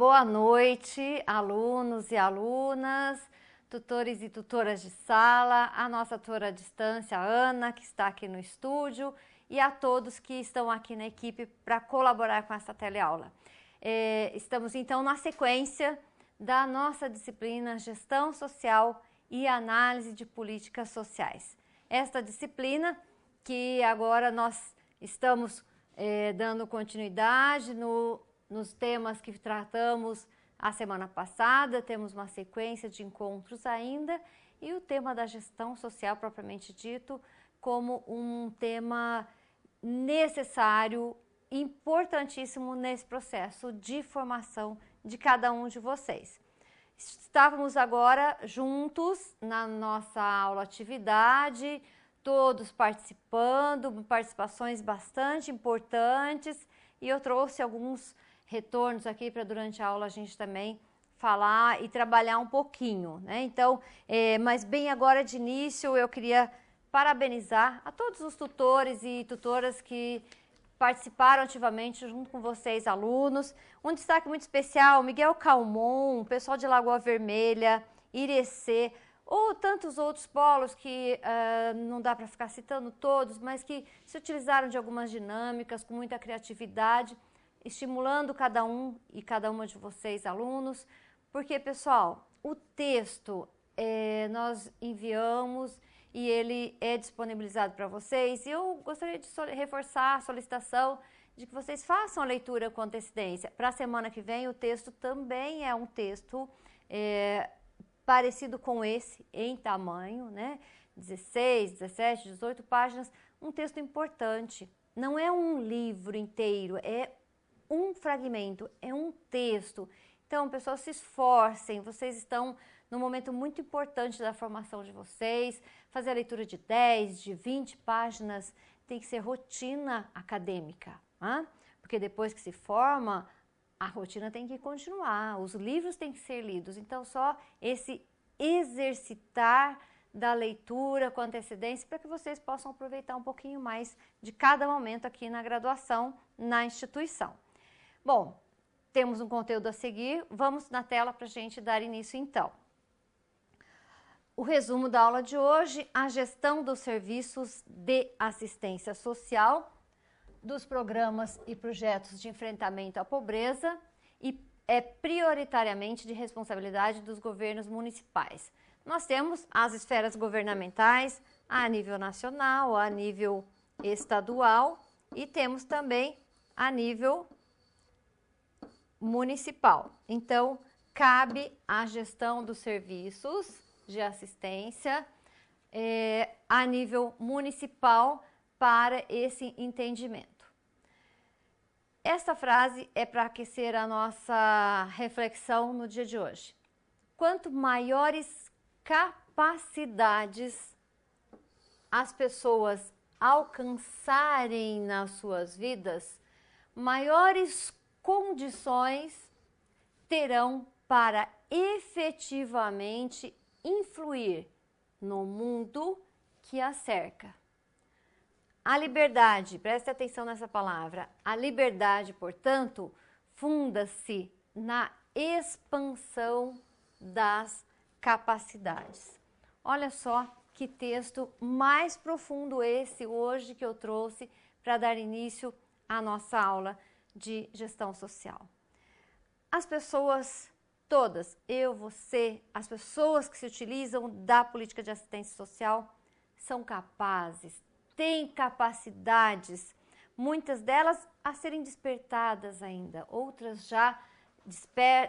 Boa noite, alunos e alunas, tutores e tutoras de sala, a nossa tutora à distância, a Ana, que está aqui no estúdio, e a todos que estão aqui na equipe para colaborar com essa teleaula. Estamos então na sequência da nossa disciplina Gestão Social e Análise de Políticas Sociais. Esta disciplina que agora nós estamos dando continuidade nos temas que tratamos a semana passada, temos uma sequência de encontros ainda, e o tema da gestão social propriamente dito como um tema necessário, importantíssimo nesse processo de formação de cada um de vocês. Estávamos agora juntos na nossa aula atividade, todos participando, participações bastante importantes, e eu trouxe alguns retornos aqui para durante a aula a gente também falar e trabalhar um pouquinho, né? Então, mas bem agora de início eu queria parabenizar a todos os tutores e tutoras que participaram ativamente junto com vocês, alunos. Um destaque muito especial, Miguel Calmon, o pessoal de Lagoa Vermelha, Irecê, ou tantos outros polos que não dá para ficar citando todos, mas que se utilizaram de algumas dinâmicas com muita criatividade, estimulando cada um e cada uma de vocês, alunos, porque, pessoal, o texto nós enviamos e ele é disponibilizado para vocês, e eu gostaria de reforçar a solicitação de que vocês façam a leitura com antecedência. Para a semana que vem, o texto também é um texto parecido com esse em tamanho, né? 16, 17, 18 páginas, um texto importante. Não é um livro inteiro, é um fragmento, é um texto. Então, pessoal, se esforcem, vocês estão num momento muito importante da formação de vocês. Fazer a leitura de 10, de 20 páginas tem que ser rotina acadêmica, né? Porque depois que se forma, a rotina tem que continuar, os livros têm que ser lidos. Então, só esse exercitar da leitura com antecedência para que vocês possam aproveitar um pouquinho mais de cada momento aqui na graduação, na instituição. Bom, temos um conteúdo a seguir, vamos na tela para a gente dar início então. O resumo da aula de hoje, a gestão dos serviços de assistência social, dos programas e projetos de enfrentamento à pobreza, e é prioritariamente de responsabilidade dos governos municipais. Nós temos as esferas governamentais a nível nacional, a nível estadual, e temos também a nível municipal. Então, cabe a gestão dos serviços de assistência a nível municipal para esse entendimento. Esta frase é para aquecer a nossa reflexão no dia de hoje. Quanto maiores capacidades as pessoas alcançarem nas suas vidas, maiores condições terão para efetivamente influir no mundo que a cerca. A liberdade, preste atenção nessa palavra, a liberdade, portanto, funda-se na expansão das capacidades. Olha só que texto mais profundo esse hoje que eu trouxe para dar início à nossa aula de gestão social. As pessoas todas, eu, você, as pessoas que se utilizam da política de assistência social são capazes, têm capacidades, muitas delas a serem despertadas ainda, outras já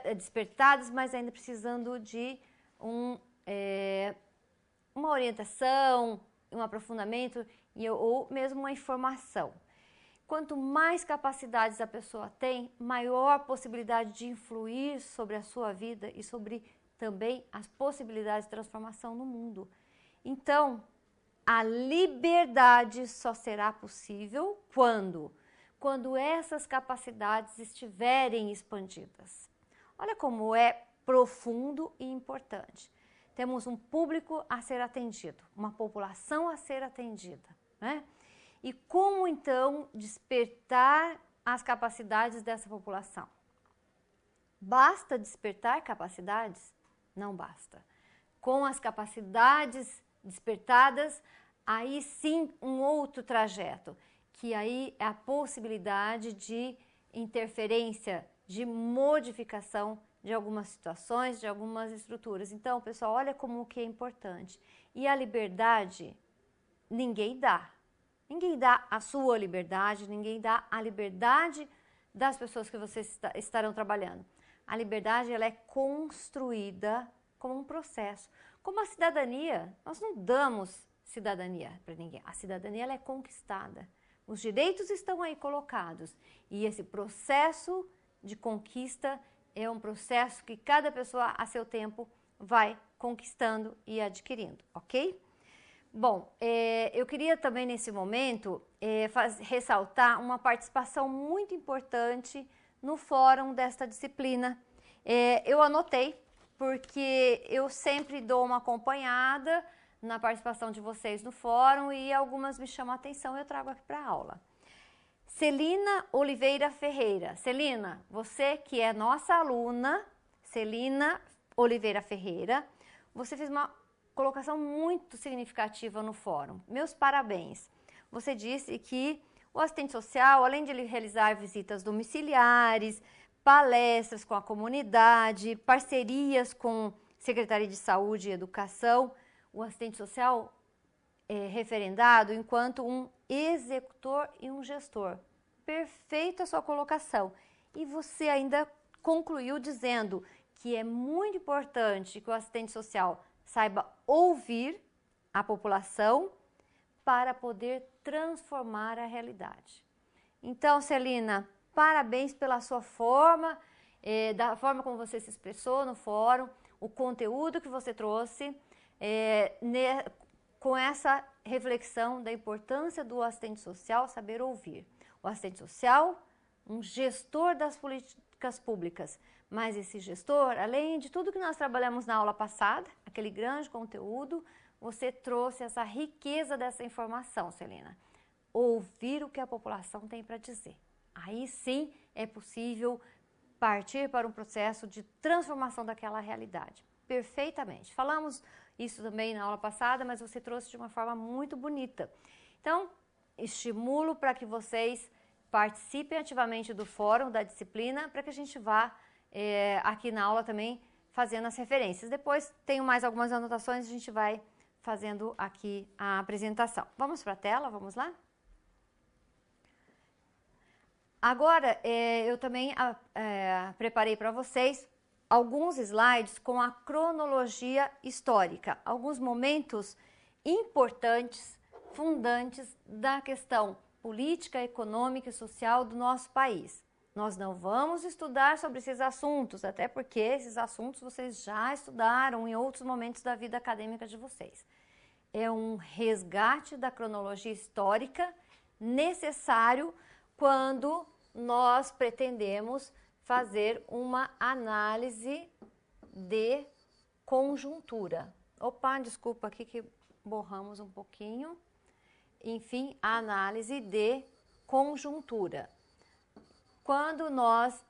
despertadas, mas ainda precisando de uma orientação, um aprofundamento ou mesmo uma informação. Quanto mais capacidades a pessoa tem, maior possibilidade de influir sobre a sua vida e sobre também as possibilidades de transformação no mundo. Então, a liberdade só será possível quando essas capacidades estiverem expandidas. Olha como é profundo e importante. Temos um público a ser atendido, uma população a ser atendida, né? E como, então, despertar as capacidades dessa população? Basta despertar capacidades? Não basta. Com as capacidades despertadas, aí sim um outro trajeto, que aí é a possibilidade de interferência, de modificação de algumas situações, de algumas estruturas. Então, pessoal, olha como que é importante. E a liberdade, ninguém dá. Ninguém dá a sua liberdade, ninguém dá a liberdade das pessoas que vocês estarão trabalhando. A liberdade, ela é construída como um processo. Como a cidadania, nós não damos cidadania para ninguém. A cidadania, ela é conquistada. Os direitos estão aí colocados. E esse processo de conquista é um processo que cada pessoa, a seu tempo, vai conquistando e adquirindo, ok? Bom, eu queria também nesse momento ressaltar uma participação muito importante no fórum desta disciplina. Eu anotei porque eu sempre dou uma acompanhada na participação de vocês no fórum e algumas me chamam a atenção e eu trago aqui para a aula. Celina Oliveira Ferreira. Celina, você que é nossa aluna, Celina Oliveira Ferreira, você fez uma colocação muito significativa no fórum. Meus parabéns. Você disse que o assistente social, além de ele realizar visitas domiciliares, palestras com a comunidade, parcerias com Secretaria de Saúde e Educação, o assistente social é referendado enquanto um executor e um gestor. Perfeita a sua colocação. E você ainda concluiu dizendo que é muito importante que o assistente social saiba ouvir a população para poder transformar a realidade. Então, Celina, parabéns pela sua forma, da forma como você se expressou no fórum, o conteúdo que você trouxe, com essa reflexão da importância do assistente social saber ouvir. O assistente social, um gestor das políticas públicas, mas esse gestor, além de tudo que nós trabalhamos na aula passada, aquele grande conteúdo, você trouxe essa riqueza dessa informação, Celina. Ouvir o que a população tem para dizer. Aí sim é possível partir para um processo de transformação daquela realidade. Perfeitamente. Falamos isso também na aula passada, mas você trouxe de uma forma muito bonita. Então, estimulo para que vocês participem ativamente do fórum da disciplina, para que a gente vá aqui na aula também fazendo as referências. Depois tenho mais algumas anotações, a gente vai fazendo aqui a apresentação. Vamos para a tela, vamos lá? Agora, eu também preparei para vocês alguns slides com a cronologia histórica, alguns momentos importantes, fundantes da questão política, econômica e social do nosso país. Nós não vamos estudar sobre esses assuntos, até porque esses assuntos vocês já estudaram em outros momentos da vida acadêmica de vocês. É um resgate da cronologia histórica necessário quando nós pretendemos fazer uma análise de conjuntura. Opa, desculpa aqui que borramos um pouquinho. Enfim, a análise de conjuntura. Quando nós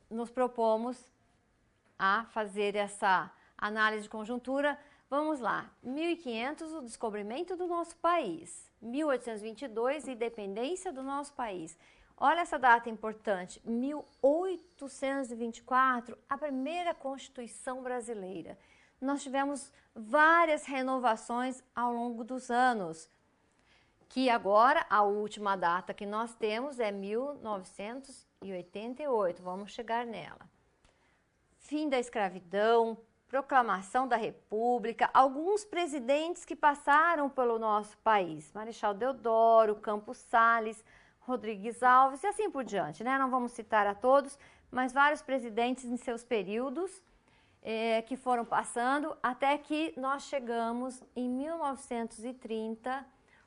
nos propomos a fazer essa análise de conjuntura, vamos lá. 1500, o descobrimento do nosso país. 1822, independência do nosso país. Olha essa data importante, 1824, a primeira Constituição brasileira. Nós tivemos várias renovações ao longo dos anos, que agora a última data que nós temos é 1988, vamos chegar nela. Fim da escravidão, proclamação da República, alguns presidentes que passaram pelo nosso país, Marechal Deodoro, Campos Salles, Rodrigues Alves e assim por diante, né? Não vamos citar a todos, mas vários presidentes em seus períodos que foram passando até que nós chegamos em 1930,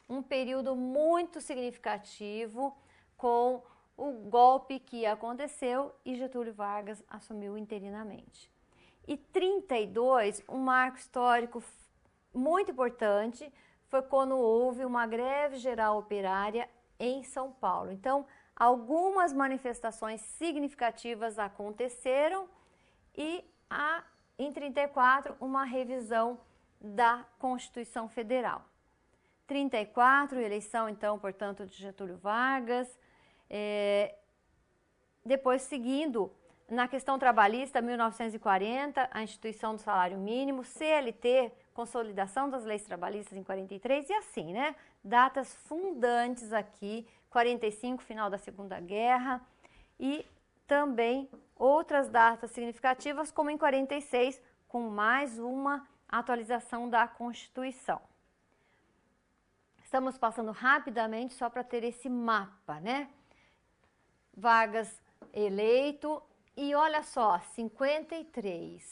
um período muito significativo com o golpe que aconteceu e Getúlio Vargas assumiu interinamente. E 32, um marco histórico muito importante, foi quando houve uma greve geral operária em São Paulo. Então, algumas manifestações significativas aconteceram e em 34 uma revisão da Constituição Federal. 34, eleição então, portanto, de Getúlio Vargas. Depois, seguindo, na questão trabalhista, 1940, a instituição do salário mínimo, CLT, consolidação das leis trabalhistas em 43 e assim, né? Datas fundantes aqui, 45, final da Segunda Guerra, e também outras datas significativas, como em 46, com mais uma atualização da Constituição. Estamos passando rapidamente só para ter esse mapa, né? Vargas eleito e olha só,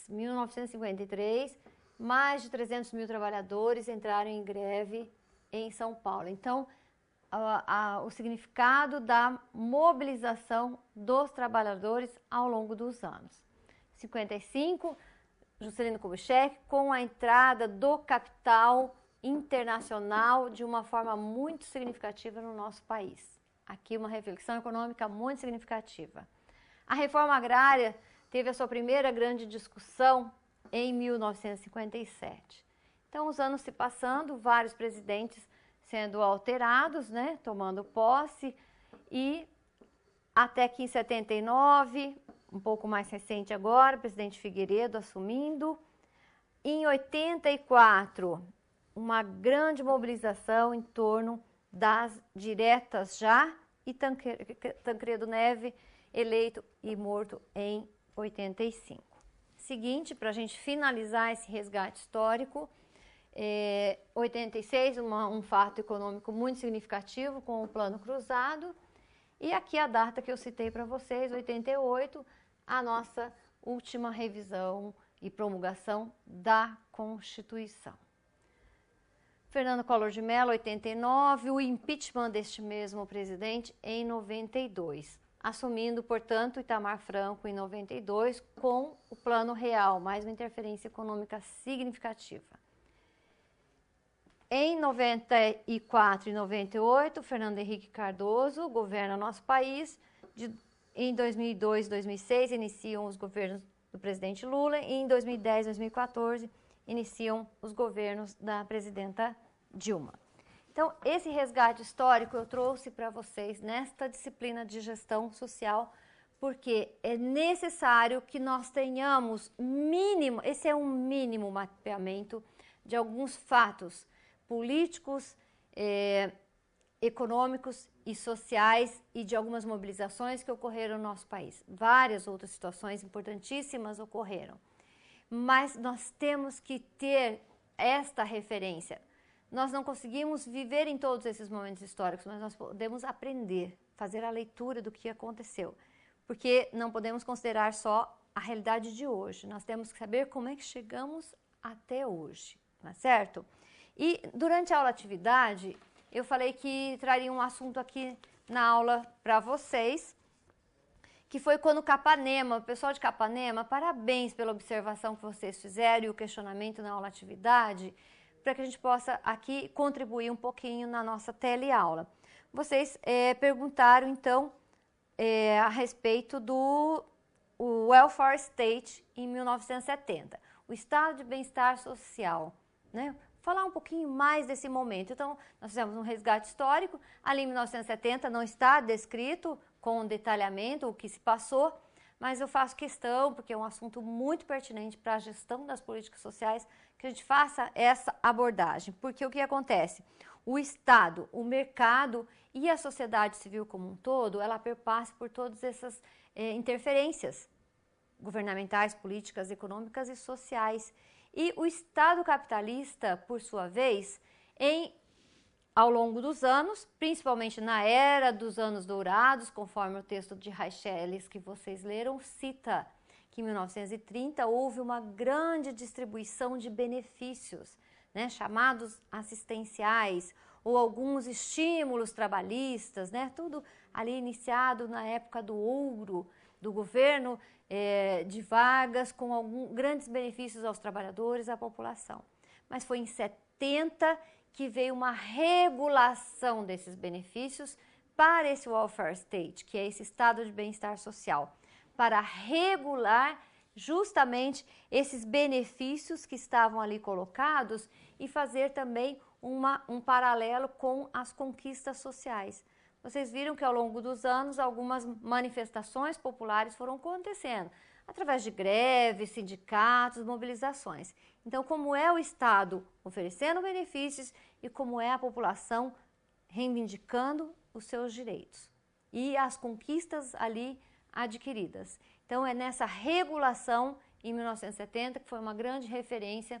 1953, mais de 300 mil trabalhadores entraram em greve em São Paulo. Então, o significado da mobilização dos trabalhadores ao longo dos anos. 55, Juscelino Kubitschek, com a entrada do capital internacional de uma forma muito significativa no nosso país. Aqui uma reflexão econômica muito significativa. A reforma agrária teve a sua primeira grande discussão em 1957. Então, os anos se passando, vários presidentes sendo alterados, né, tomando posse, e até que em 79, um pouco mais recente agora, o presidente Figueiredo assumindo. Em 84, uma grande mobilização em torno das diretas já, e Tancredo Neves eleito e morto em 85. Seguinte, para a gente finalizar esse resgate histórico, 86, um fato econômico muito significativo com o Plano Cruzado, e aqui a data que eu citei para vocês, 88, a nossa última revisão e promulgação da Constituição. Fernando Collor de Mello, 89, o impeachment deste mesmo presidente em 92, assumindo, portanto, Itamar Franco em 92 com o Plano Real, mais uma interferência econômica significativa. Em 94 e 98, Fernando Henrique Cardoso governa nosso país. Em 2002 e 2006 iniciam os governos do presidente Lula e em 2010 e 2014 iniciam os governos da presidenta Dilma. Então, esse resgate histórico eu trouxe para vocês nesta disciplina de gestão social, porque é necessário que nós tenhamos mínimo, esse é um mínimo mapeamento de alguns fatos políticos, econômicos e sociais e de algumas mobilizações que ocorreram no nosso país. Várias outras situações importantíssimas ocorreram, mas nós temos que ter esta referência. Nós não conseguimos viver em todos esses momentos históricos, mas nós podemos aprender, fazer a leitura do que aconteceu, porque não podemos considerar só a realidade de hoje, nós temos que saber como é que chegamos até hoje, não é certo? E durante a aula atividade, eu falei que traria um assunto aqui na aula para vocês, que foi quando Capanema, o pessoal de Capanema, parabéns pela observação que vocês fizeram e o questionamento na aula atividade, para que a gente possa aqui contribuir um pouquinho na nossa teleaula. Vocês perguntaram, então, a respeito do Welfare State em 1970, o Estado de Bem-Estar Social, né? Falar um pouquinho mais desse momento. Então, nós fizemos um resgate histórico, ali em 1970 não está descrito com detalhamento o que se passou, mas eu faço questão, porque é um assunto muito pertinente para a gestão das políticas sociais, que a gente faça essa abordagem. Porque o que acontece? O Estado, o mercado e a sociedade civil como um todo, ela perpassa por todas essas interferências governamentais, políticas, econômicas e sociais. E o Estado capitalista, por sua vez, ao longo dos anos, principalmente na era dos anos dourados, conforme o texto de Reicheles que vocês leram, cita que em 1930 houve uma grande distribuição de benefícios, né, chamados assistenciais, ou alguns estímulos trabalhistas, né, tudo ali iniciado na época do ouro, do governo de Vargas, com grandes benefícios aos trabalhadores e à população. Mas foi em 70 que veio uma regulação desses benefícios para esse welfare state, que é esse estado de bem-estar social, para regular justamente esses benefícios que estavam ali colocados e fazer também um paralelo com as conquistas sociais. Vocês viram que ao longo dos anos algumas manifestações populares foram acontecendo, através de greves, sindicatos, mobilizações. Então, como é o Estado oferecendo benefícios e como é a população reivindicando os seus direitos e as conquistas ali adquiridas. Então, é nessa regulação em 1970 que foi uma grande referência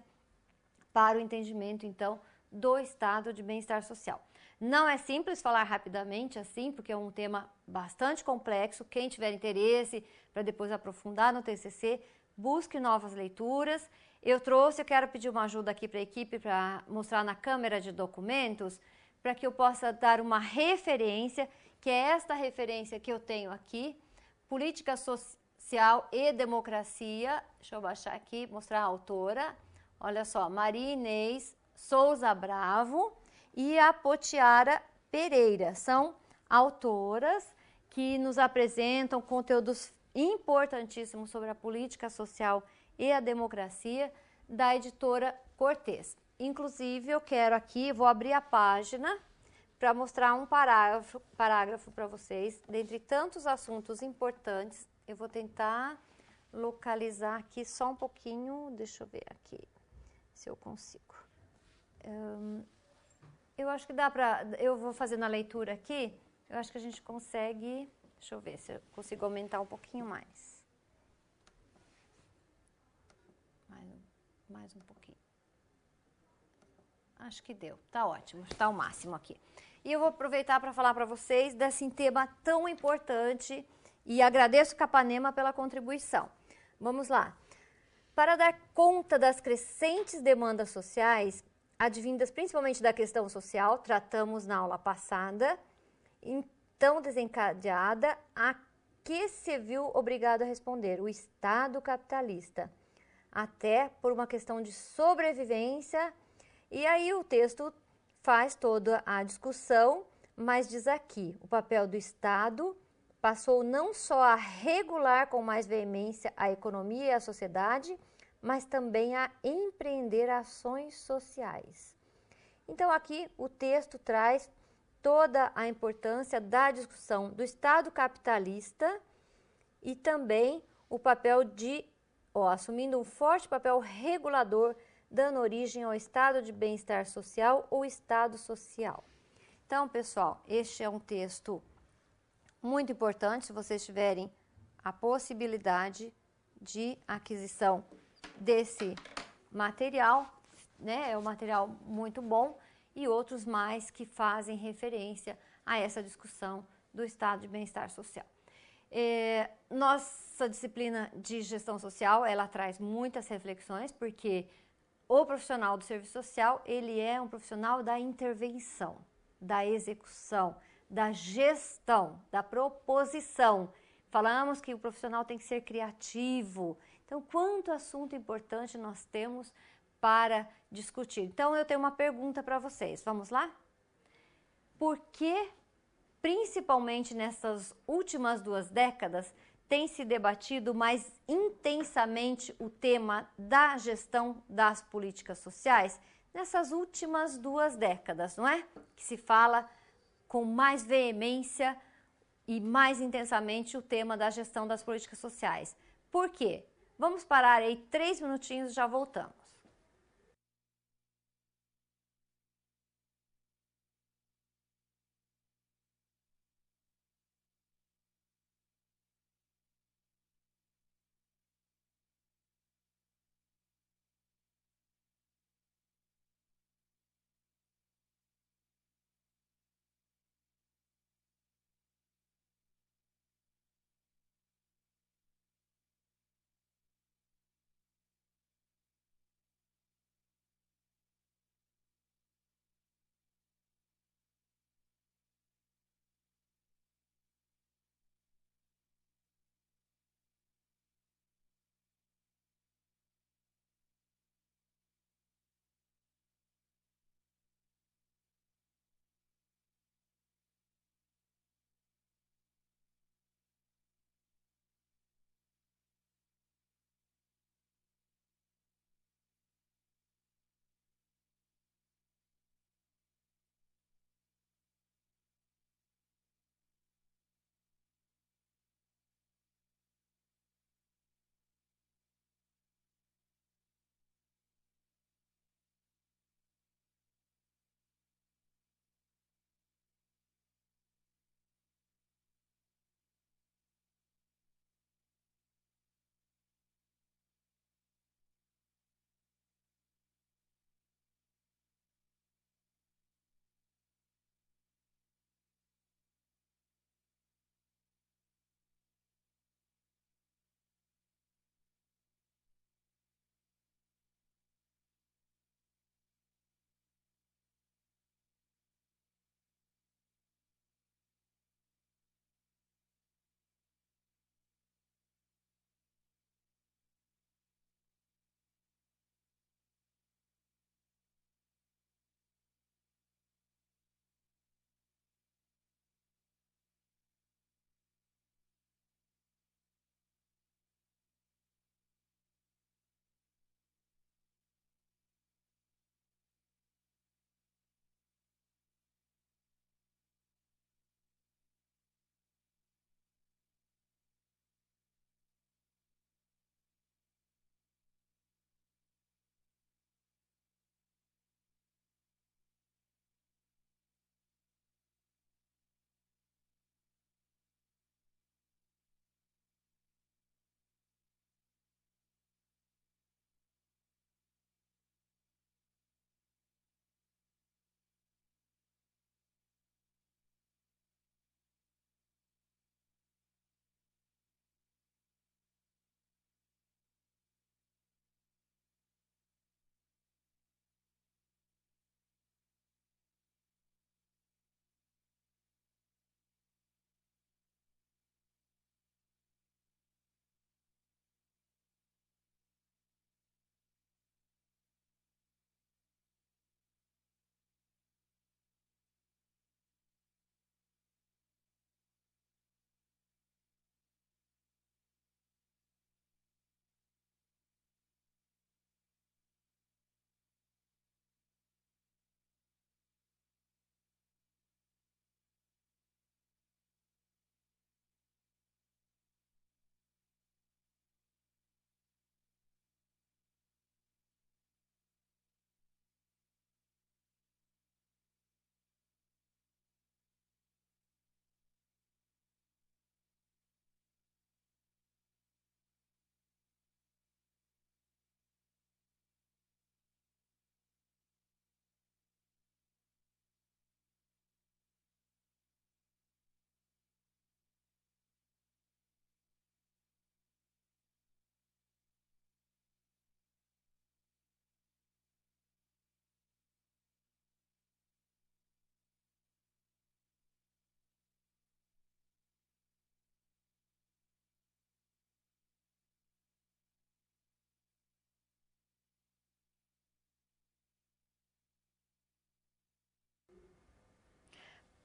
para o entendimento, então, do estado de bem-estar social. Não é simples falar rapidamente assim, porque é um tema bastante complexo. Quem tiver interesse para depois aprofundar no TCC, busque novas leituras. Eu quero pedir uma ajuda aqui para a equipe para mostrar na câmera de documentos, para que eu possa dar uma referência, que é esta referência que eu tenho aqui, Política Social e Democracia. Deixa eu baixar aqui, mostrar a autora. Olha só, Maria Inês Souza Bravo e a Potiara Pereira. São autoras que nos apresentam conteúdos importantíssimos sobre a política social e a democracia, da editora Cortez. Inclusive, eu quero aqui, vou abrir a página para mostrar um parágrafo para vocês. Dentre tantos assuntos importantes, eu vou tentar localizar aqui só um pouquinho, deixa eu ver aqui se eu consigo. Eu acho que dá para, eu vou fazendo a leitura aqui, eu acho que a gente consegue, deixa eu ver se eu consigo aumentar um pouquinho mais. Mais um pouquinho. Acho que deu, tá ótimo, está o máximo aqui. E eu vou aproveitar para falar para vocês desse tema tão importante e agradeço Capanema pela contribuição. Vamos lá. Para dar conta das crescentes demandas sociais, advindas principalmente da questão social, tratamos na aula passada, então desencadeada, a que se viu obrigado a responder? O Estado capitalista, até por uma questão de sobrevivência. E aí o texto faz toda a discussão, mas diz aqui, o papel do Estado passou não só a regular com mais veemência a economia e a sociedade, mas também a empreender ações sociais. Então aqui o texto traz toda a importância da discussão do Estado capitalista e também o papel de, assumindo um forte papel regulador, dando origem ao estado de bem-estar social ou estado social. Então, pessoal, este é um texto muito importante, se vocês tiverem a possibilidade de aquisição desse material, né? É um material muito bom e outros mais que fazem referência a essa discussão do estado de bem-estar social. Nossa disciplina de gestão social, ela traz muitas reflexões, porque o profissional do serviço social, ele é um profissional da intervenção, da execução, da gestão, da proposição. Falamos que o profissional tem que ser criativo. Então, quanto assunto importante nós temos para discutir. Então, eu tenho uma pergunta para vocês. Vamos lá? Por que, principalmente nessas últimas 2 décadas, tem se debatido mais intensamente o tema da gestão das políticas sociais? Nessas últimas 2 décadas, não é? Que se fala com mais veemência e mais intensamente o tema da gestão das políticas sociais. Por quê? Vamos parar aí 3 minutinhos e já voltamos.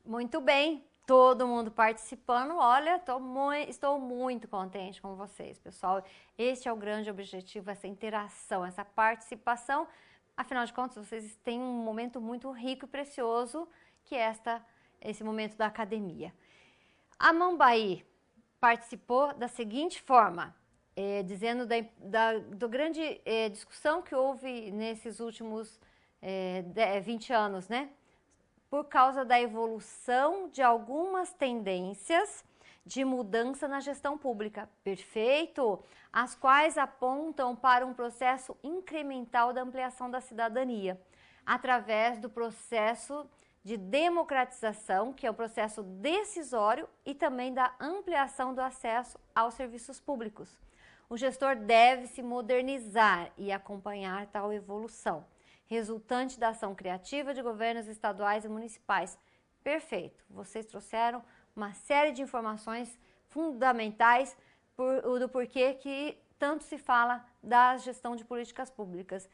Muito bem, todo mundo participando. Olha, estou muito contente com vocês, pessoal. Este é o grande objetivo, essa interação, essa participação. Afinal de contas, vocês têm um momento muito rico e precioso, que é esse momento da academia. A Mambaí participou da seguinte forma, dizendo da grande discussão que houve nesses últimos 20 anos, né? Por causa da evolução de algumas tendências de mudança na gestão pública. Perfeito? As quais apontam para um processo incremental da ampliação da cidadania, através do processo de democratização, que é o processo decisório, e também da ampliação do acesso aos serviços públicos. O gestor deve se modernizar e acompanhar tal evolução, resultante da ação criativa de governos estaduais e municipais. Perfeito! Vocês trouxeram uma série de informações fundamentais do porquê que tanto se fala da gestão de políticas públicas,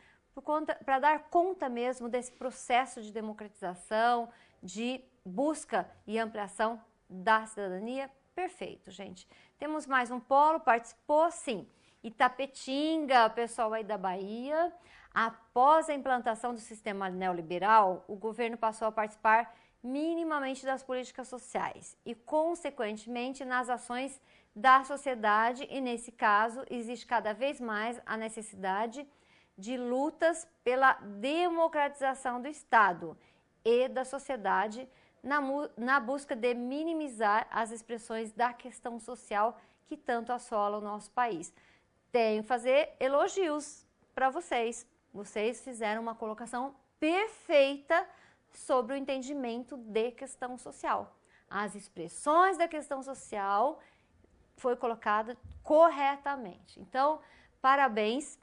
para dar conta mesmo desse processo de democratização, de busca e ampliação da cidadania. Perfeito, gente. Temos mais um polo, participou sim. Itapetinga, pessoal aí da Bahia. Após a implantação do sistema neoliberal, o governo passou a participar minimamente das políticas sociais e, consequentemente, nas ações da sociedade, e nesse caso existe cada vez mais a necessidade de lutas pela democratização do Estado e da sociedade na busca de minimizar as expressões da questão social que tanto assola o nosso país. Tenho que fazer elogios para vocês. Vocês fizeram uma colocação perfeita sobre o entendimento de questão social. As expressões da questão social foi colocada corretamente. Então, parabéns.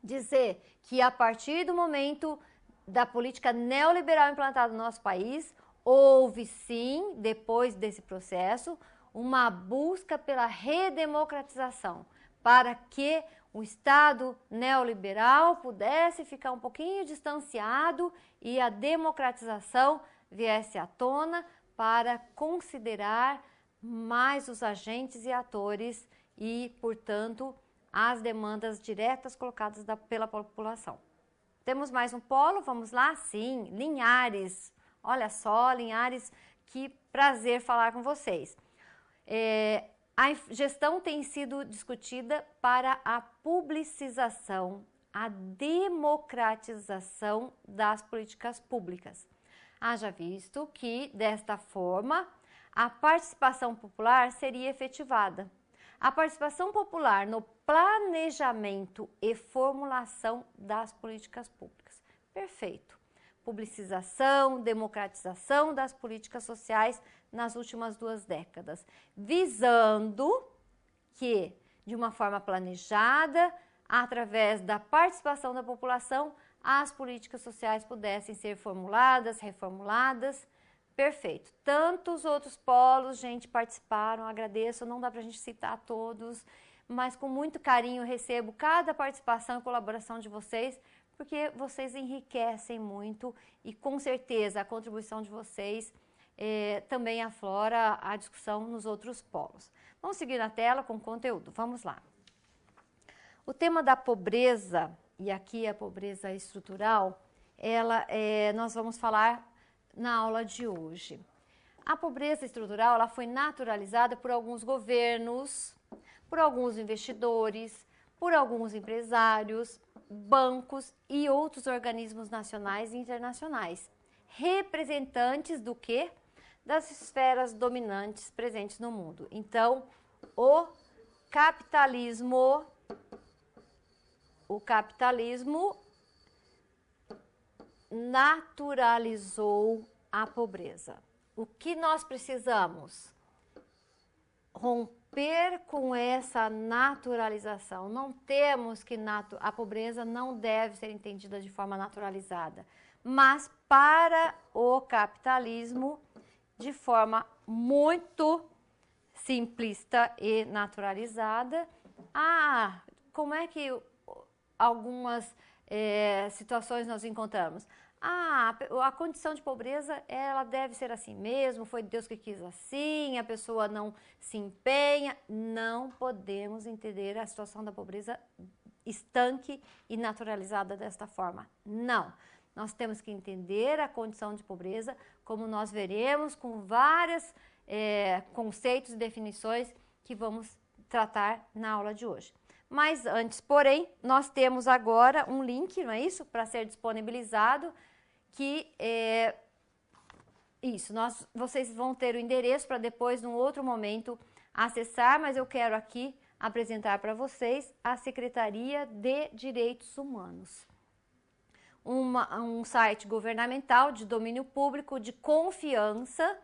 Dizer que a partir do momento da política neoliberal implantada no nosso país, houve sim, depois desse processo, uma busca pela redemocratização, para que o Estado neoliberal pudesse ficar um pouquinho distanciado e a democratização viesse à tona para considerar mais os agentes e atores e, portanto, as demandas diretas colocadas pela população. Temos mais um polo, vamos lá? Sim, Linhares. Olha só, Linhares, que prazer falar com vocês. A gestão tem sido discutida para a publicização, a democratização das políticas públicas. Haja visto que, desta forma, a participação popular seria efetivada. A participação popular no planejamento e formulação das políticas públicas. Perfeito. Publicização, democratização das políticas sociais nas últimas 2 décadas, visando que, de uma forma planejada, através da participação da população, as políticas sociais pudessem ser formuladas, reformuladas. Perfeito. Tantos outros polos, gente, participaram, agradeço, não dá para a gente citar todos, mas com muito carinho recebo cada participação e colaboração de vocês, porque vocês enriquecem muito e com certeza a contribuição de vocês também aflora a discussão nos outros polos. Vamos seguir na tela com o conteúdo, vamos lá. O tema da pobreza, e aqui a pobreza estrutural, nós vamos falar na aula de hoje. A pobreza estrutural ela foi naturalizada por alguns governos, por alguns investidores, por alguns empresários, bancos e outros organismos nacionais e internacionais, representantes do quê? Das esferas dominantes presentes no mundo. Então, o capitalismo naturalizou a pobreza. O que nós precisamos? Romper com essa naturalização. Não temos que a pobreza não deve ser entendida de forma naturalizada, mas para o capitalismo de forma muito simplista e naturalizada. Como é que algumas situações nós encontramos? A condição de pobreza, ela deve ser assim mesmo, foi Deus que quis assim, a pessoa não se empenha. Não podemos entender a situação da pobreza estanque e naturalizada desta forma. Não. Nós temos que entender a condição de pobreza, como nós veremos com vários conceitos e definições que vamos tratar na aula de hoje. Mas antes, porém, nós temos agora um link, não é isso? Para ser disponibilizado, que vocês vão ter o endereço para depois, num outro momento, acessar, mas eu quero aqui apresentar para vocês a Secretaria de Direitos Humanos. Um site governamental de domínio público, de confiança,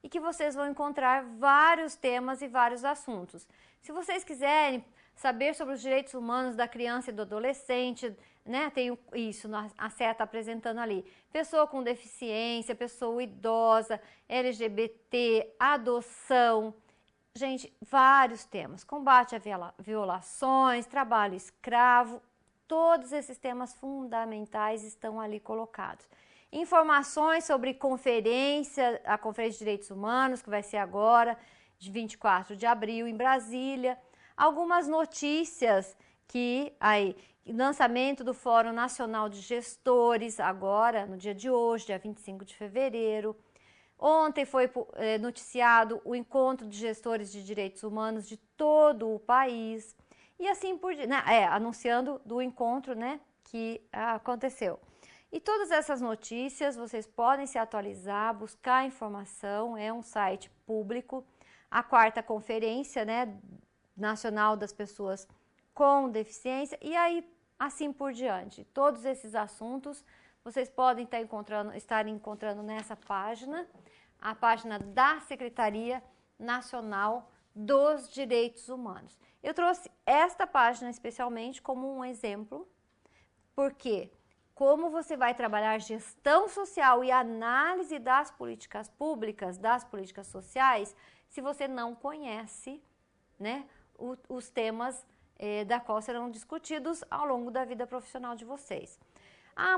e que vocês vão encontrar vários temas e vários assuntos. Se vocês quiserem saber sobre os direitos humanos da criança e do adolescente, né, tem isso, a seta apresentando ali. Pessoa com deficiência, pessoa idosa, LGBT, adoção. Gente, vários temas. Combate a violações, trabalho escravo, todos esses temas fundamentais estão ali colocados. Informações sobre a Conferência de Direitos Humanos, que vai ser agora, de 24 de abril, em Brasília. Algumas notícias que lançamento do Fórum Nacional de Gestores, agora, no dia de hoje, dia 25 de fevereiro. Ontem foi noticiado o encontro de gestores de direitos humanos de todo o país. E assim por diante, anunciando do encontro, né, que aconteceu. E todas essas notícias vocês podem se atualizar, buscar informação, é um site público. A 4ª Conferência, né, Nacional das Pessoas com Deficiência, e aí assim por diante. Todos esses assuntos vocês podem estar encontrando nessa página, a página da Secretaria Nacional dos Direitos Humanos. Eu trouxe esta página especialmente como um exemplo, porque como você vai trabalhar gestão social e análise das políticas públicas, das políticas sociais, se você não conhece, né, os temas da qual serão discutidos ao longo da vida profissional de vocês.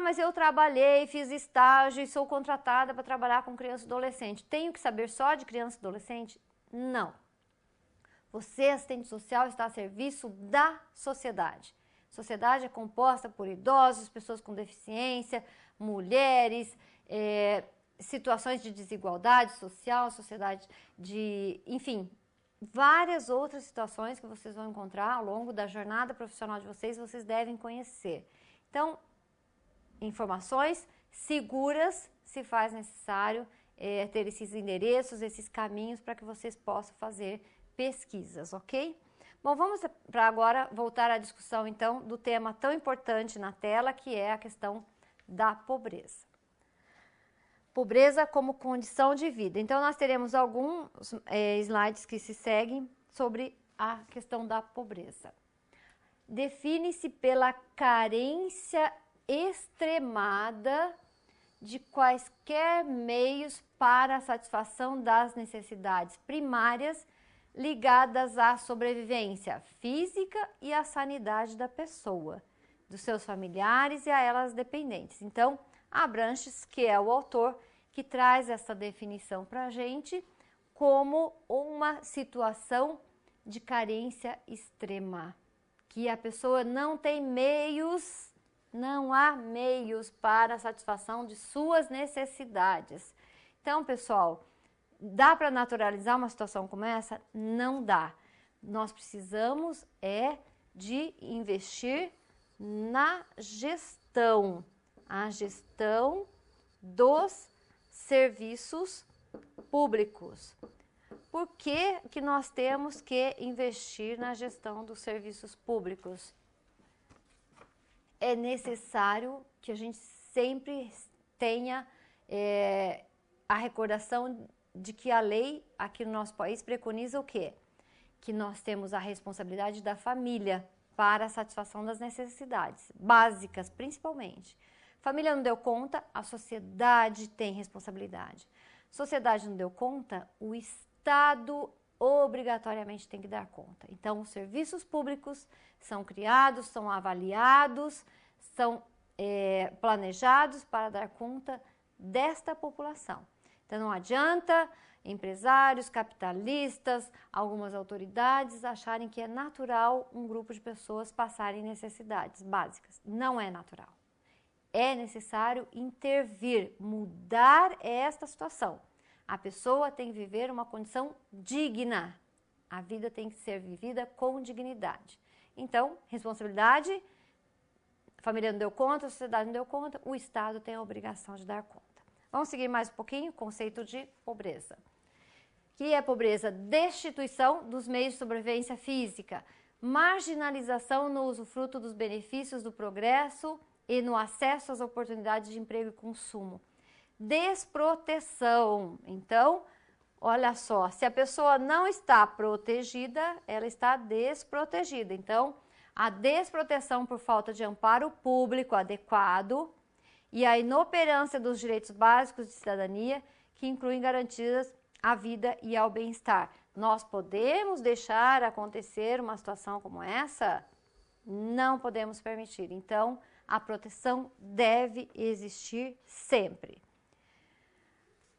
Mas eu trabalhei, fiz estágio e sou contratada para trabalhar com criança e adolescente. Tenho que saber só de criança e adolescente? Não. Você, assistente social, está a serviço da sociedade. A sociedade é composta por idosos, pessoas com deficiência, mulheres, situações de desigualdade social, sociedade enfim, várias outras situações que vocês vão encontrar ao longo da jornada profissional de vocês devem conhecer. Então, informações seguras, se faz necessário ter esses endereços, esses caminhos para que vocês possam fazer pesquisas, ok? Bom, vamos para agora voltar à discussão, então, do tema tão importante na tela, que é a questão da pobreza. Pobreza como condição de vida. Então, nós teremos alguns slides que se seguem sobre a questão da pobreza. Define-se pela carência extremada de quaisquer meios para a satisfação das necessidades primárias ligadas à sobrevivência física e à sanidade da pessoa, dos seus familiares e a elas dependentes. Então, Abranches, que é o autor, que traz essa definição para a gente como uma situação de carência extrema, que a pessoa não tem meios, não há meios para a satisfação de suas necessidades. Então, pessoal, dá para naturalizar uma situação como essa? Não dá. Nós precisamos de investir na gestão, a gestão dos serviços públicos. Por que que nós temos que investir na gestão dos serviços públicos? É necessário que a gente sempre tenha a recordação de que a lei aqui no nosso país preconiza o quê? Que nós temos a responsabilidade da família para a satisfação das necessidades básicas, principalmente. Família não deu conta, a sociedade tem responsabilidade. Sociedade não deu conta, o Estado obrigatoriamente tem que dar conta. Então, os serviços públicos são criados, são avaliados, são planejados para dar conta desta população. Então não adianta empresários, capitalistas, algumas autoridades acharem que é natural um grupo de pessoas passarem necessidades básicas. Não é natural. É necessário intervir, mudar esta situação. A pessoa tem que viver uma condição digna. A vida tem que ser vivida com dignidade. Então, responsabilidade, a família não deu conta, a sociedade não deu conta, o Estado tem a obrigação de dar conta. Vamos seguir mais um pouquinho o conceito de pobreza. Que é pobreza? Destituição dos meios de sobrevivência física, marginalização no usufruto dos benefícios do progresso e no acesso às oportunidades de emprego e consumo. Desproteção. Então, olha só, se a pessoa não está protegida, ela está desprotegida. Então, a desproteção por falta de amparo público adequado e a inoperância dos direitos básicos de cidadania, que incluem garantias à vida e ao bem-estar. Nós podemos deixar acontecer uma situação como essa? Não podemos permitir. Então, a proteção deve existir sempre.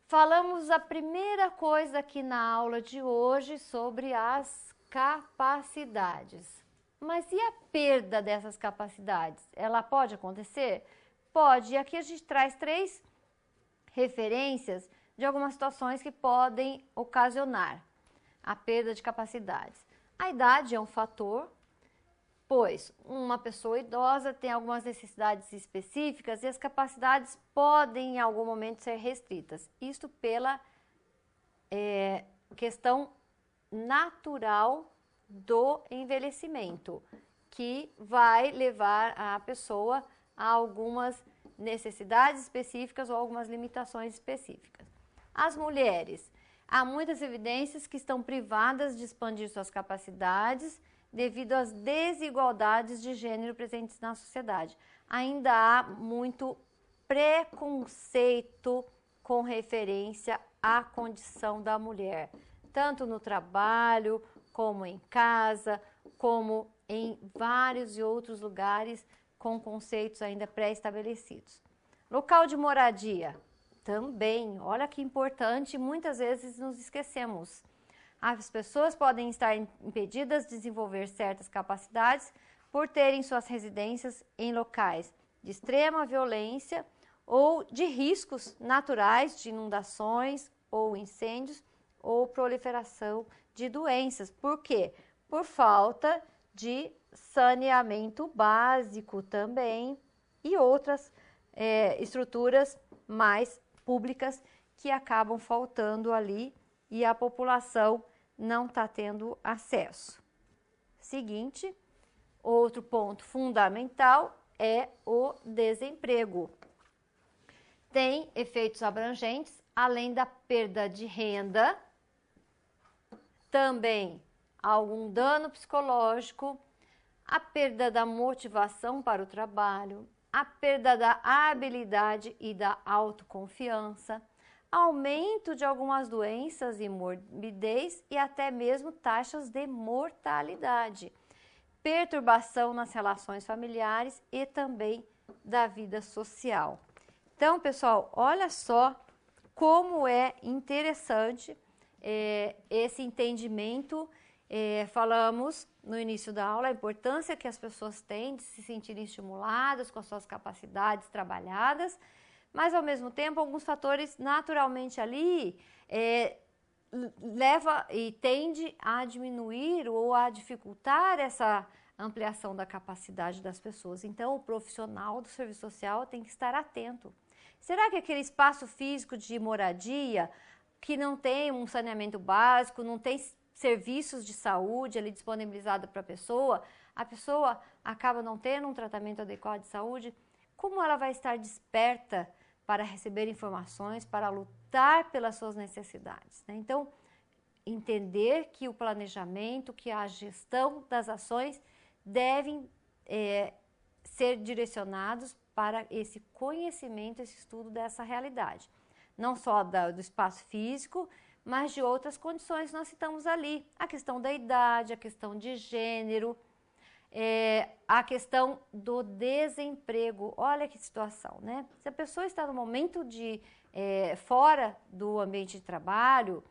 Falamos a primeira coisa aqui na aula de hoje sobre as capacidades. Mas e a perda dessas capacidades? Ela pode acontecer? Pode. E aqui a gente traz 3 referências de algumas situações que podem ocasionar a perda de capacidades. A idade é um fator, pois uma pessoa idosa tem algumas necessidades específicas e as capacidades podem em algum momento ser restritas. Isto pela questão natural do envelhecimento, que vai levar a pessoa a algumas necessidades específicas ou algumas limitações específicas. As mulheres, há muitas evidências que estão privadas de expandir suas capacidades devido às desigualdades de gênero presentes na sociedade. Ainda há muito preconceito com referência à condição da mulher, tanto no trabalho, como em casa, como em vários e outros lugares com conceitos ainda pré-estabelecidos. Local de moradia, também, olha que importante, muitas vezes nos esquecemos. As pessoas podem estar impedidas de desenvolver certas capacidades por terem suas residências em locais de extrema violência ou de riscos naturais de inundações ou incêndios ou proliferação de doenças. Por quê? Por falta de saneamento básico também e outras estruturas mais públicas que acabam faltando ali e a população não está tendo acesso. Seguinte, outro ponto fundamental é o desemprego. Tem efeitos abrangentes, além da perda de renda, também algum dano psicológico, a perda da motivação para o trabalho, a perda da habilidade e da autoconfiança, aumento de algumas doenças e morbidez e até mesmo taxas de mortalidade, perturbação nas relações familiares e também da vida social. Então, pessoal, olha só como é interessante esse entendimento. Falamos no início da aula a importância que as pessoas têm de se sentirem estimuladas com as suas capacidades trabalhadas, mas ao mesmo tempo alguns fatores naturalmente ali leva e tende a diminuir ou a dificultar essa ampliação da capacidade das pessoas. Então, o profissional do serviço social tem que estar atento. Será que aquele espaço físico de moradia, que não tem um saneamento básico, não tem serviços de saúde ali disponibilizado para a pessoa acaba não tendo um tratamento adequado de saúde, como ela vai estar desperta para receber informações, para lutar pelas suas necessidades, né? Então, entender que o planejamento, que a gestão das ações devem ser direcionados para esse conhecimento, esse estudo dessa realidade. Não só do espaço físico, mas de outras condições que nós citamos ali. A questão da idade, a questão de gênero, a questão do desemprego. Olha que situação, né? Se a pessoa está no momento de fora do ambiente de trabalho,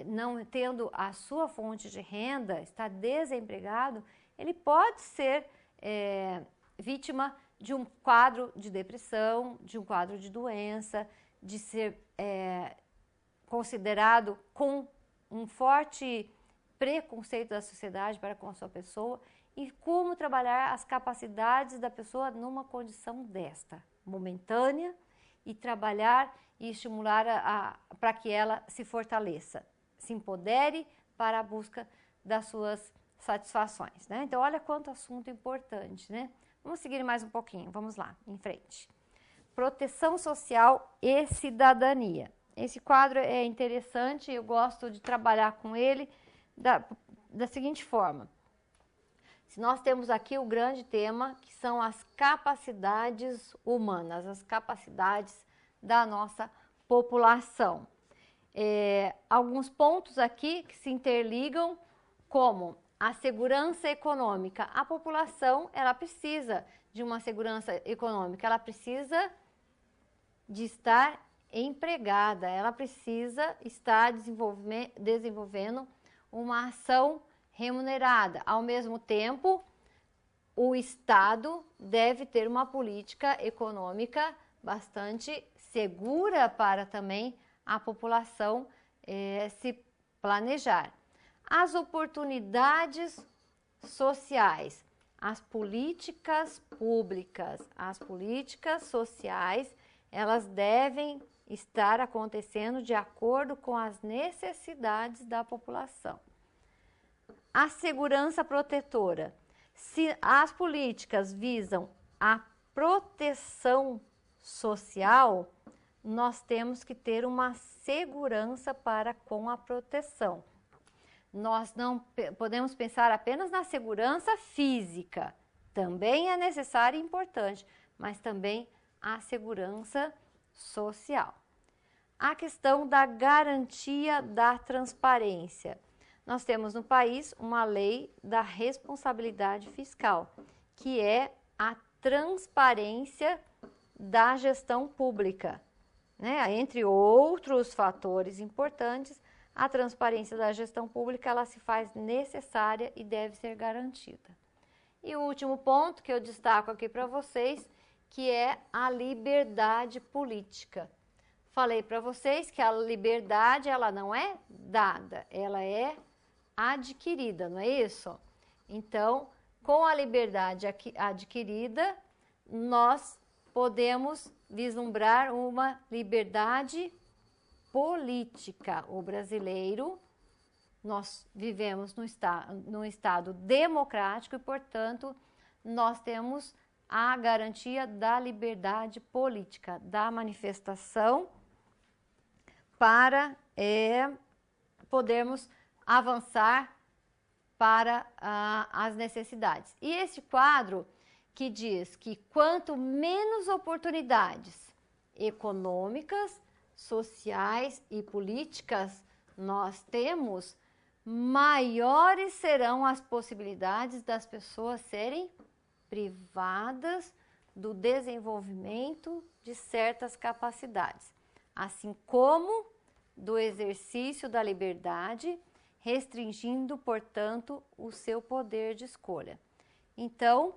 não tendo a sua fonte de renda, está desempregado, ele pode ser vítima de um quadro de depressão, de um quadro de doença, de ser considerado com um forte preconceito da sociedade para com a sua pessoa, e como trabalhar as capacidades da pessoa numa condição desta, momentânea, e trabalhar e estimular para que ela se fortaleça, se empodere para a busca das suas satisfações, né? Então, olha quanto assunto importante, né? Vamos seguir mais um pouquinho, vamos lá, em frente. Proteção social e cidadania. Esse quadro é interessante, eu gosto de trabalhar com ele da seguinte forma. Se nós temos aqui o grande tema, que são as capacidades humanas, as capacidades da nossa população. Alguns pontos aqui que se interligam, como a segurança econômica. A população, ela precisa de uma segurança econômica, ela precisa de estar empregada, ela precisa estar desenvolvendo uma ação remunerada. Ao mesmo tempo, o Estado deve ter uma política econômica bastante segura para também a população se planejar. As oportunidades sociais, as políticas públicas, as políticas sociais, elas devem estar acontecendo de acordo com as necessidades da população. A segurança protetora. Se as políticas visam a proteção social, nós temos que ter uma segurança para com a proteção. Nós não podemos pensar apenas na segurança física, também é necessária e importante, mas também a segurança social. A questão da garantia da transparência. Nós temos no país uma lei da responsabilidade fiscal, que é a transparência da gestão pública, né? Entre outros fatores importantes, a transparência da gestão pública, ela se faz necessária e deve ser garantida. E o último ponto que eu destaco aqui para vocês, que é a liberdade política. Falei para vocês que a liberdade, ela não é dada, ela é adquirida, não é isso? Então, com a liberdade adquirida, nós podemos vislumbrar uma liberdade política. O brasileiro, nós vivemos num estado democrático e, portanto, nós temos a garantia da liberdade política, da manifestação, para podermos avançar para as necessidades. E esse quadro que diz que quanto menos oportunidades econômicas, sociais e políticas nós temos, maiores serão as possibilidades das pessoas serem privadas do desenvolvimento de certas capacidades, assim como do exercício da liberdade, restringindo, portanto, o seu poder de escolha. Então,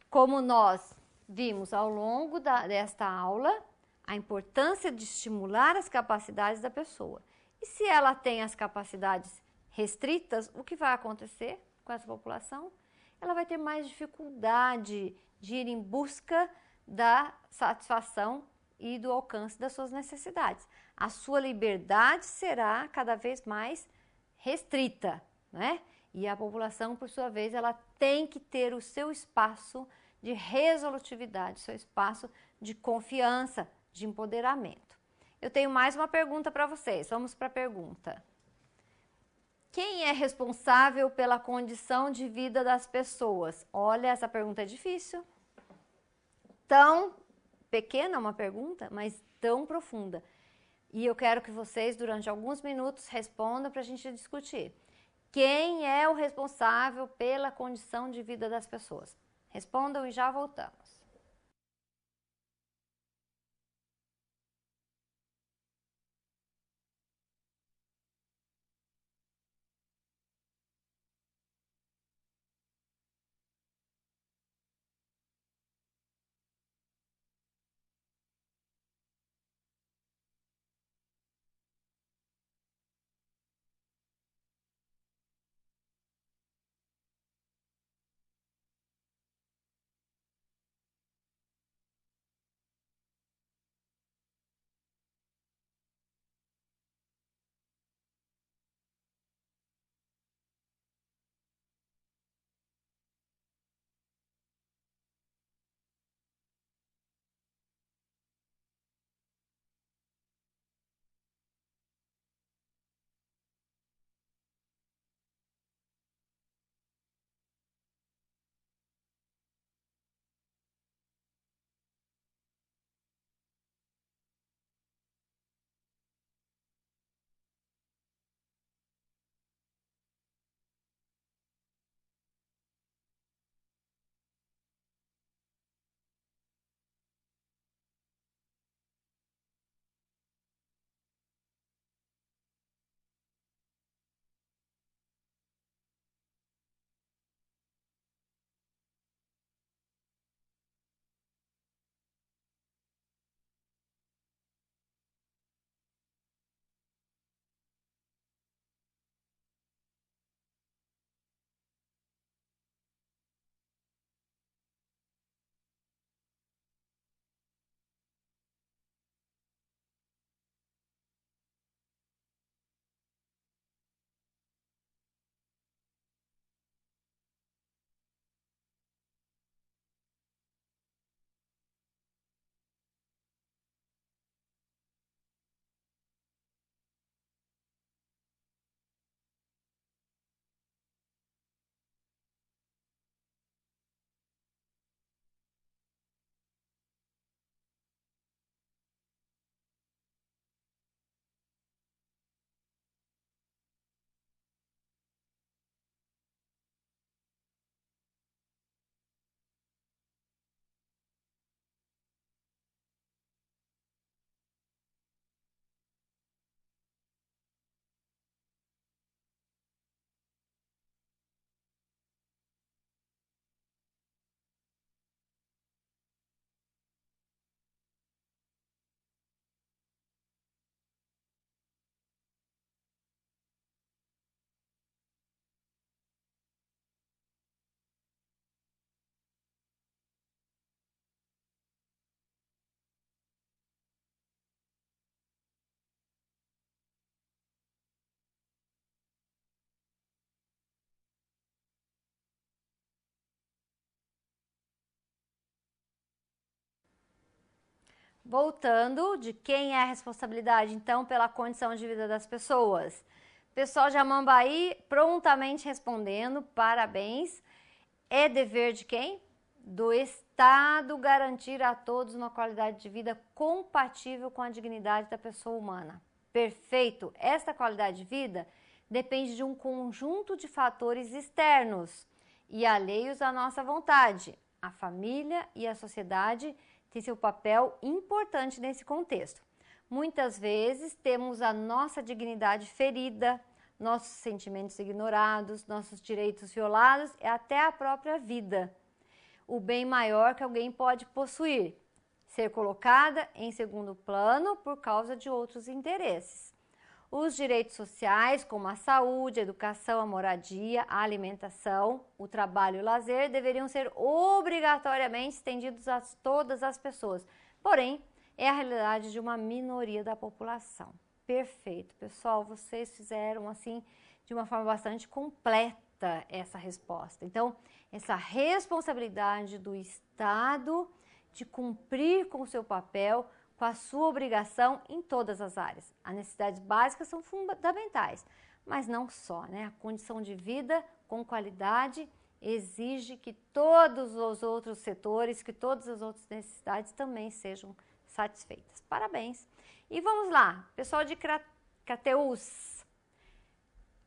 como nós vimos ao longo desta aula, a importância de estimular as capacidades da pessoa. E se ela tem as capacidades restritas, o que vai acontecer com essa população? Ela vai ter mais dificuldade de ir em busca da satisfação e do alcance das suas necessidades. A sua liberdade será cada vez mais restrita, né? E a população, por sua vez, ela tem que ter o seu espaço de resolutividade, seu espaço de confiança, de empoderamento. Eu tenho mais uma pergunta para vocês. Vamos para a pergunta. Quem é responsável pela condição de vida das pessoas? Olha, essa pergunta é difícil. Tão pequena uma pergunta, mas tão profunda. E eu quero que vocês, durante alguns minutos, respondam para a gente discutir. Quem é o responsável pela condição de vida das pessoas? Respondam e já voltamos. Voltando, de quem é a responsabilidade, então, pela condição de vida das pessoas? Pessoal de Amambaí prontamente respondendo, parabéns. É dever de quem? Do Estado garantir a todos uma qualidade de vida compatível com a dignidade da pessoa humana. Perfeito! Esta qualidade de vida depende de um conjunto de fatores externos e alheios à nossa vontade. A família e a sociedade têm seu papel importante nesse contexto. Muitas vezes temos a nossa dignidade ferida, nossos sentimentos ignorados, nossos direitos violados e até a própria vida. O bem maior que alguém pode possuir, ser colocada em segundo plano por causa de outros interesses. Os direitos sociais, como a saúde, a educação, a moradia, a alimentação, o trabalho e o lazer, deveriam ser obrigatoriamente estendidos a todas as pessoas. Porém, é a realidade de uma minoria da população. Perfeito, pessoal, vocês fizeram assim de uma forma bastante completa essa resposta. Então, essa responsabilidade do Estado de cumprir com o seu papel, com a sua obrigação em todas as áreas. As necessidades básicas são fundamentais, mas não só, né? A condição de vida com qualidade exige que todos os outros setores, que todas as outras necessidades também sejam satisfeitas. Parabéns! E vamos lá, pessoal de Crateús.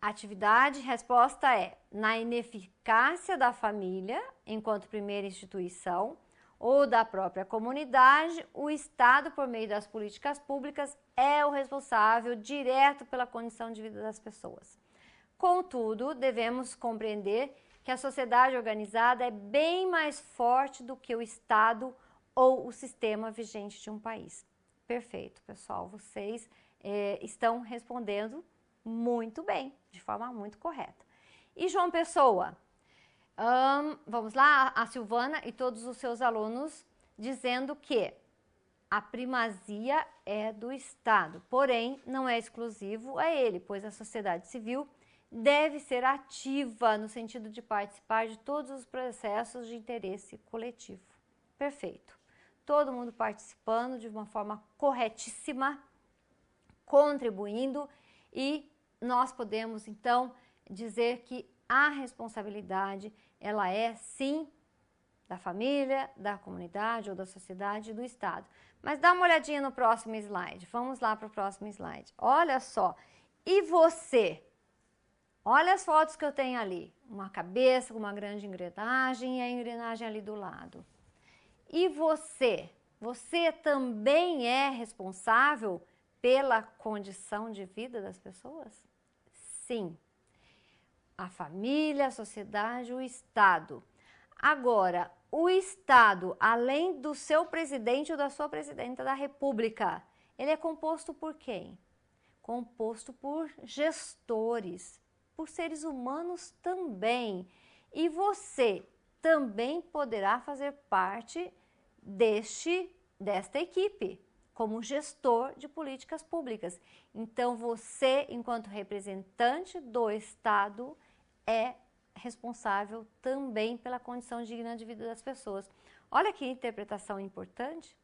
Atividade, resposta é na ineficácia da família enquanto primeira instituição ou da própria comunidade, o Estado, por meio das políticas públicas, é o responsável direto pela condição de vida das pessoas. Contudo, devemos compreender que a sociedade organizada é bem mais forte do que o Estado ou o sistema vigente de um país. Perfeito, pessoal, vocês estão respondendo muito bem, de forma muito correta. E João Pessoa? Vamos lá, a Silvana e todos os seus alunos dizendo que a primazia é do Estado, porém não é exclusivo a ele, pois a sociedade civil deve ser ativa no sentido de participar de todos os processos de interesse coletivo. Perfeito. Todo mundo participando de uma forma corretíssima, contribuindo, e nós podemos então dizer que a responsabilidade ela é sim da família, da comunidade ou da sociedade e do Estado. Mas dá uma olhadinha no próximo slide. Vamos lá para o próximo slide. Olha só. E você? Olha as fotos que eu tenho ali. Uma cabeça com uma grande engrenagem e a engrenagem ali do lado. E você? Você também é responsável pela condição de vida das pessoas? Sim. A família, a sociedade, o Estado. Agora, o Estado, além do seu presidente ou da sua presidenta da República, ele é composto por quem? Composto por gestores, por seres humanos também. E você também poderá fazer parte desta equipe, como gestor de políticas públicas. Então, você, enquanto representante do Estado, é responsável também pela condição digna de vida das pessoas. Olha que interpretação importante.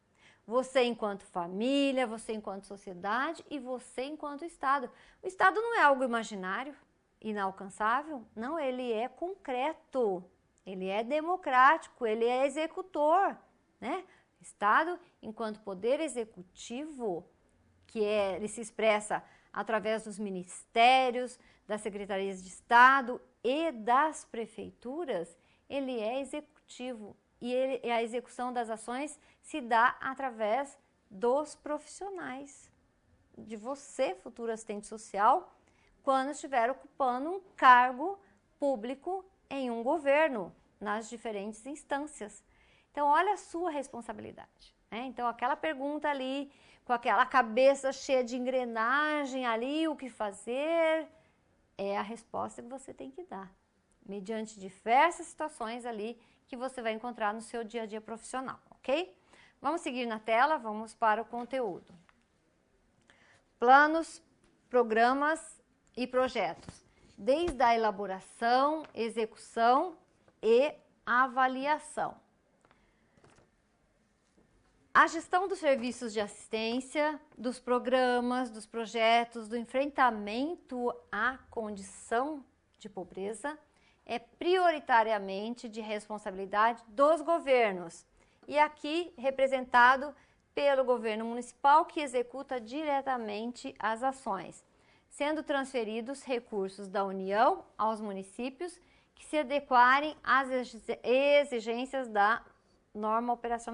Você enquanto família, você enquanto sociedade e você enquanto Estado. O Estado não é algo imaginário, inalcançável, não, ele é concreto, ele é democrático, ele é executor, né? Estado, enquanto poder executivo, ele se expressa através dos ministérios, das secretarias de Estado e das prefeituras, ele é executivo e a execução das ações se dá através dos profissionais, de você, futuro assistente social, quando estiver ocupando um cargo público em um governo, nas diferentes instâncias. Então, olha a sua responsabilidade, né? Então, aquela pergunta ali, com aquela cabeça cheia de engrenagem ali, o que fazer, é a resposta que você tem que dar, mediante diversas situações ali que você vai encontrar no seu dia a dia profissional, ok? Vamos seguir na tela, vamos para o conteúdo. Planos, programas e projetos, desde a elaboração, execução e avaliação. A gestão dos serviços de assistência, dos programas, dos projetos, do enfrentamento à condição de pobreza é prioritariamente de responsabilidade dos governos e aqui representado pelo governo municipal que executa diretamente as ações, sendo transferidos recursos da União aos municípios que se adequarem às exigências da norma operacional